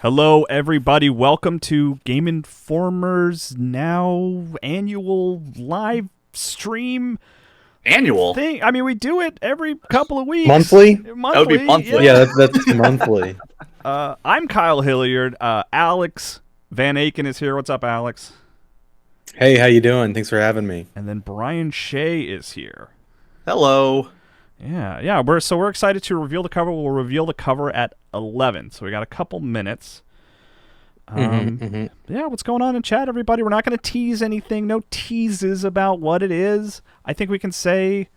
Hello, everybody. Welcome to Game Informer's now annual live stream Annual? thing. I mean, we do it every couple of weeks. Monthly? That would be monthly. Yeah, that's monthly. I'm Kyle Hilliard. Alex Van Aken is here. What's up, Alex? Hey, how you doing? Thanks for having me. And then Brian Shea is here. Hello. Yeah. We're excited to reveal the cover. We'll reveal the cover at 11. So we got a couple minutes. Yeah, what's going on in chat, everybody? We're not going to tease anything. No teases about what it is. I think we can say,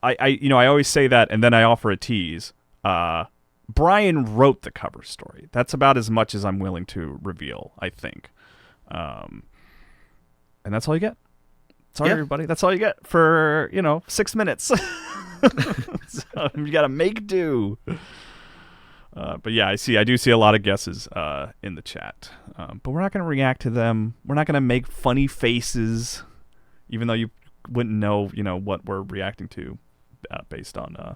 I always say that, and then I offer a tease. Brian wrote the cover story. That's about as much as I'm willing to reveal, I think. And that's all you get. Sorry, everybody. That's all you get for 6 minutes. So you got to make do. But yeah, I do see a lot of guesses in the chat. But we're not going to react to them. We're not going to make funny faces, even though you wouldn't know, what we're reacting to based on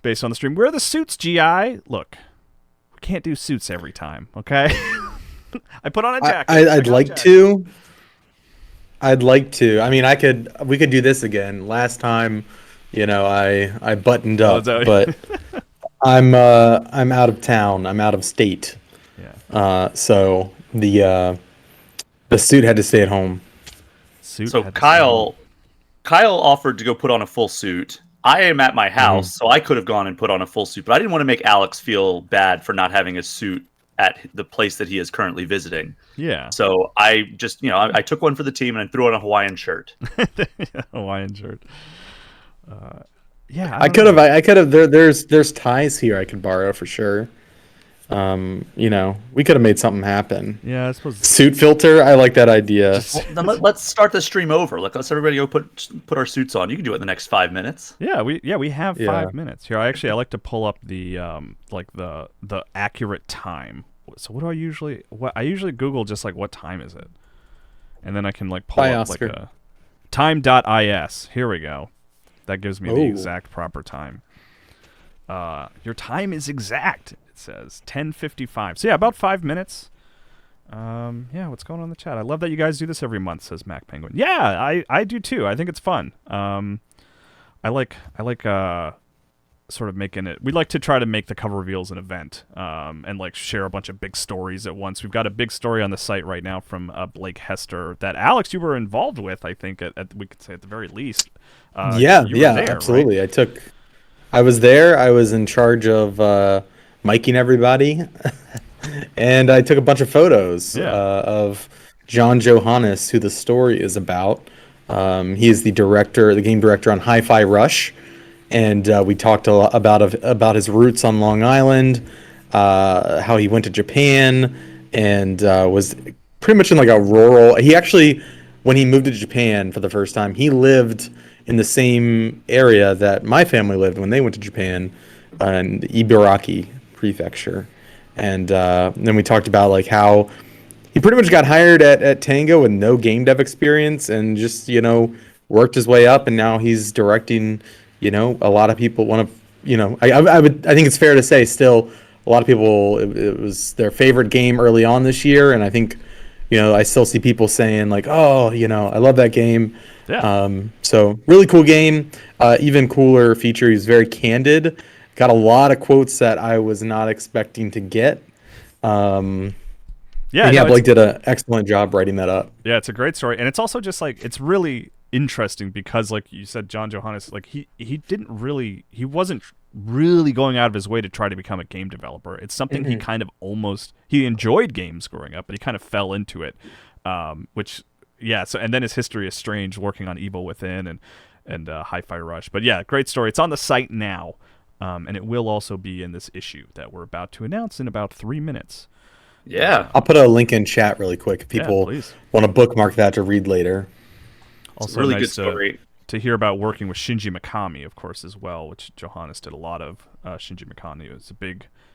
the stream. Where are the suits, GI? Look, we can't do suits every time, okay? I put on a jacket. I'd like to. I'd like to. I mean, we could do this again. Last time, I buttoned up, but I'm out of town. I'm out of state. Yeah. So the suit had to stay at home. So Kyle offered to go put on a full suit. I am at my house, so I could have gone and put on a full suit, but I didn't want to make Alex feel bad for not having a suit at the place that he is currently visiting. Yeah. So I just, I took one for the team and I threw on a Hawaiian shirt. Hawaiian shirt. Yeah. I could have. There's ties here I could borrow for sure. We could have made something happen. Yeah, I suppose. Suit filter. I like that idea. Then let's start the stream over. Let's everybody go put our suits on. You can do it in the next 5 minutes. Yeah, we have 5 minutes here. I like to pull up the the accurate time. So what do I usually? I usually Google just what time is it, and then I can pull up Oscar. a time.is. Here we go. That gives me the exact proper time. Your time is exact. It says 10:55. So yeah, about 5 minutes. What's going on in the chat? I love that you guys do this every month, says Mac Penguin. Yeah, I do too. I think it's fun. I like sort of making it. We like to try to make the cover reveals an event, and share a bunch of big stories at once. We've got a big story on the site right now from Blake Hester that Alex, you were involved with. I think at we could say at the very least. Yeah, there, absolutely. Right? I was there. I was in charge of miking everybody, and I took a bunch of photos of John Johannes, who the story is about. He is the game director on Hi-Fi Rush, and we talked a lot about his roots on Long Island, how he went to Japan, and was pretty much in a rural. He actually, when he moved to Japan for the first time, he lived in the same area that my family lived when they went to Japan, in Ibaraki Prefecture. And then we talked about how he pretty much got hired at Tango with no game dev experience and just, worked his way up, and now he's directing, a lot of people I think it's fair to say still a lot of people, it was their favorite game early on this year, and I think, I still see people saying I love that game. Yeah. So really cool game. Even cooler feature. He's very candid. Got a lot of quotes that I was not expecting to get. Blake did an excellent job writing that up. Yeah, it's a great story, and it's also just it's really interesting because, like you said, John Johannes, he wasn't really going out of his way to try to become a game developer. It's something he kind of he enjoyed games growing up, but he kind of fell into it, which. Yeah, so and then his history is strange, working on Evil Within and Hi-Fi Rush. But yeah, great story. It's on the site now, and it will also be in this issue that we're about to announce in about 3 minutes. Yeah. I'll put a link in chat really quick if people want to bookmark that to read later. Also, really nice good story. To hear about working with Shinji Mikami, of course, as well, which Johannes did a lot of. Shinji Mikami was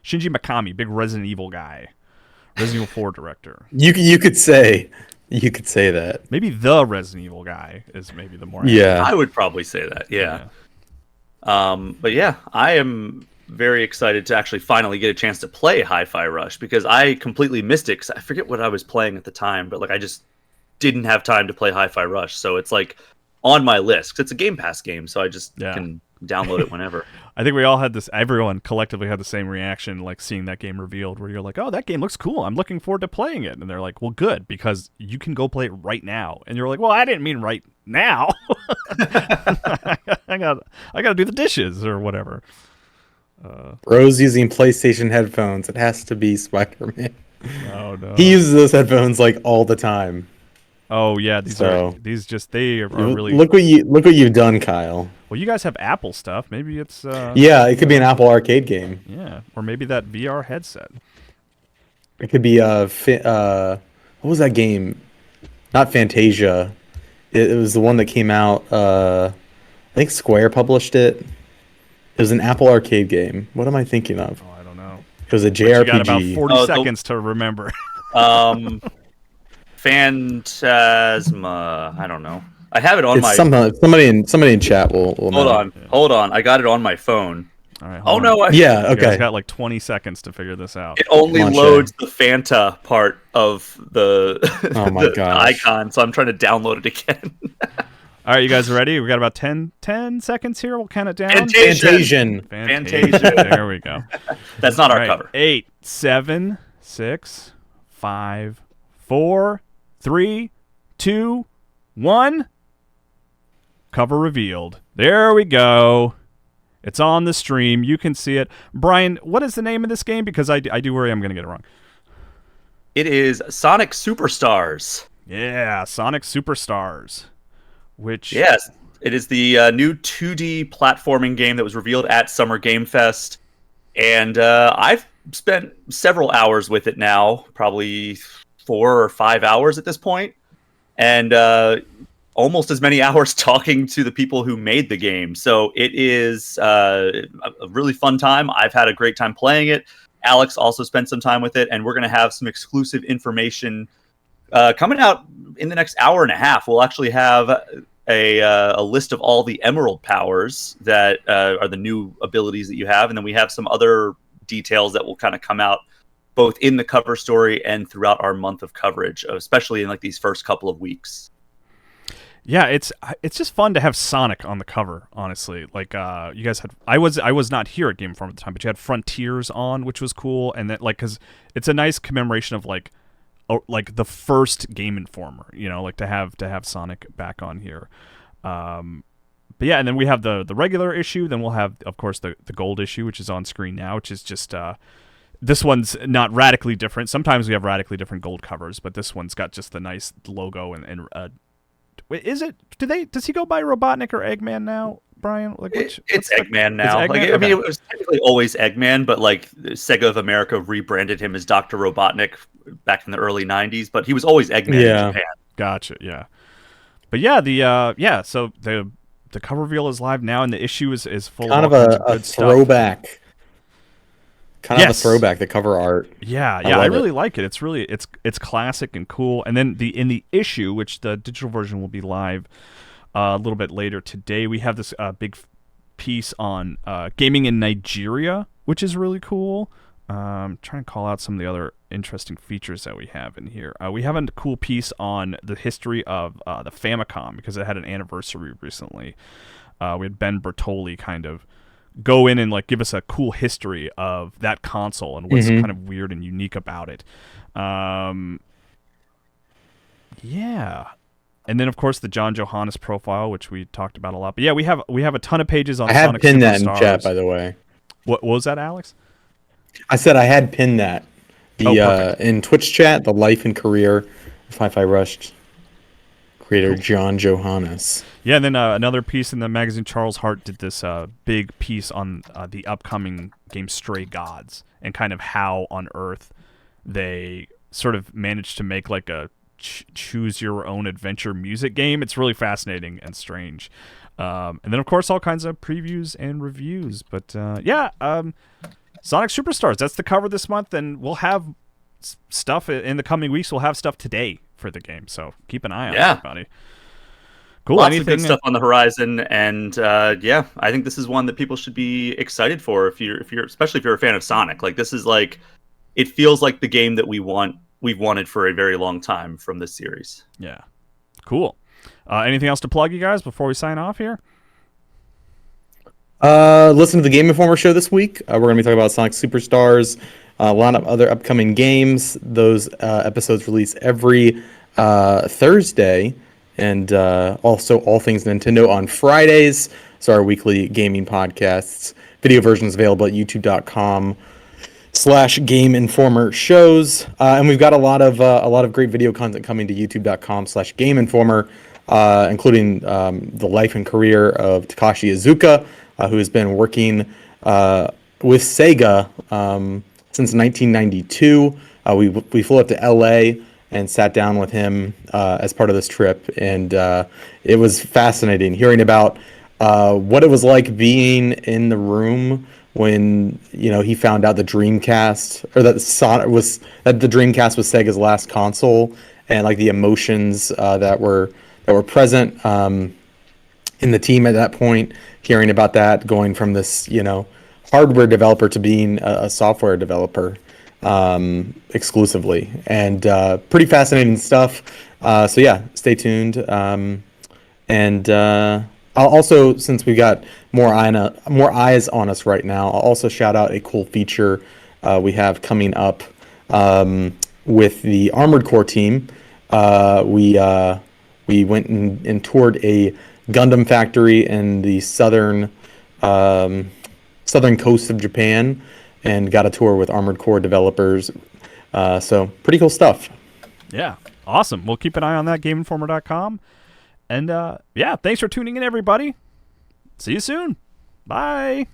Shinji Mikami, big Resident Evil guy, Resident Evil 4 director. You could say. You could say that. Maybe the Resident Evil guy is maybe the more. Yeah. I would probably say that. Yeah. But yeah, I am very excited to actually finally get a chance to play Hi-Fi Rush because I completely missed it. Because I forget what I was playing at the time, but like I just didn't have time to play Hi-Fi Rush, so it's like on my list. 'Cause it's a Game Pass game, so I just can download it whenever. I think we all had this. Everyone collectively had the same reaction, like seeing that game revealed, where you're like, "Oh, that game looks cool. I'm looking forward to playing it." And they're like, "Well, good, because you can go play it right now." And you're like, "Well, I didn't mean right now. I got to do the dishes or whatever." Bro's using PlayStation headphones. It has to be Spider-Man. Oh no. He uses those headphones like all the time. Oh yeah, they are really. Look what you've done, Kyle. Well, you guys have Apple stuff. Maybe it's. Yeah, it could be an Apple Arcade game. Yeah, or maybe that VR headset. It could be what was that game? Not Fantasia. It was the one that came out. I think Square published it. It was an Apple Arcade game. What am I thinking of? Oh, I don't know. It was a JRPG. You got about 40 seconds to remember. Phantasma. I don't know. I have it on my. Somebody in chat will Hold on. I got it on my phone. All right. Oh no! Okay. You guys got like 20 seconds to figure this out. It only loads the Fanta part of the, the icon, so I'm trying to download it again. All right, you guys ready? We got about 10 seconds here. We'll count it down. Fantasian. There we go. That's not our cover. 8, 7, 6, 5, 4, 3, 2, 1. Cover revealed. There we go. It's on the stream. You can see it. Brian, what is the name of this game? Because I do worry I'm going to get it wrong. It is Sonic Superstars. Yeah, Sonic Superstars. Yes, it is the new 2D platforming game that was revealed at Summer Game Fest. And I've spent several hours with it now, probably 4 or 5 hours at this point. And almost as many hours talking to the people who made the game. So it is a really fun time. I've had a great time playing it. Alex also spent some time with it, and we're going to have some exclusive information coming out in the next hour and a half. We'll actually have a list of all the Emerald powers that are the new abilities that you have, and then we have some other details that will kind of come out both in the cover story and throughout our month of coverage, especially in like these first couple of weeks. Yeah, it's just fun to have Sonic on the cover, honestly. Like you guys had, I was not here at Game Informer at the time, but you had Frontiers on, which was cool, and that like because it's a nice commemoration of like the first Game Informer, like to have Sonic back on here. But yeah, and then we have the regular issue. Then we'll have, of course, the gold issue, which is on screen now, which is just this one's not radically different. Sometimes we have radically different gold covers, but this one's got just the nice logo and wait, is it? Does he go by Robotnik or Eggman now, Brian? Like it's Eggman now. Eggman? Like, I mean, it was technically always Eggman, but like Sega of America rebranded him as Dr. Robotnik back in the early '90s. But he was always Eggman in Japan. Gotcha. Yeah. But yeah, so the cover reveal is live now, and the issue is full kind of a throwback. Kind of a throwback, the cover art. Yeah, I really like it. It's classic and cool. And then in the issue, which the digital version will be live a little bit later today, we have this big piece on gaming in Nigeria, which is really cool. Trying to call out some of the other interesting features that we have in here. We have a cool piece on the history of the Famicom because it had an anniversary recently. We had Ben Bertoli kind of go in and like give us a cool history of that console and what's kind of weird and unique about it. Yeah. And then of course the John Johannes profile, which we talked about a lot. But yeah, we have a ton of pages on Sonic Superstars. I had pinned that in chat, by the way. What was that, Alex? I said I had pinned that. In Twitch chat, the life and career of Hi-Fi Rush creator John Johannes. Yeah, and then another piece in the magazine, Charles Hart did this big piece on the upcoming game Stray Gods and kind of how on Earth they sort of managed to make like a choose your own adventure music game. It's really fascinating and strange. And then of course all kinds of previews and reviews. But Sonic Superstars, that's the cover this month, and we'll have stuff in the coming weeks. We'll have stuff today for the game, so keep an eye on everybody. Cool. Lots of good stuff on the horizon, and yeah, I think this is one that people should be excited for. Especially if you're a fan of Sonic, like this is like, it feels like the game that we've wanted for a very long time from this series. Yeah, cool. Anything else to plug, you guys, before we sign off here? Listen to the Game Informer show this week. We're going to be talking about Sonic Superstars, a lot of other upcoming games. Those episodes release every Thursday, and also All Things Nintendo on Fridays. So our weekly gaming podcasts. Video versions available at youtube.com/Game Informer shows, and we've got a lot of great video content coming to youtube.com/Game Informer, including the life and career of Takashi Iizuka, who has been working with Sega since 1992. We flew up to LA and sat down with him as part of this trip, and it was fascinating hearing about what it was like being in the room when he found out the Dreamcast, or that the Dreamcast was Sega's last console, and like the emotions that were present in the team at that point, hearing about that, going from this hardware developer to being a software developer exclusively, and pretty fascinating stuff. So yeah, stay tuned. And I'll also, since we got more eyes on us right now, I'll also shout out a cool feature we have coming up with the Armored Core team. We went and toured a Gundam factory in the southern coast of Japan, and got a tour with Armored Core developers. So pretty cool stuff. Yeah, awesome. We'll keep an eye on that, GameInformer.com. And yeah, thanks for tuning in, everybody. See you soon. Bye.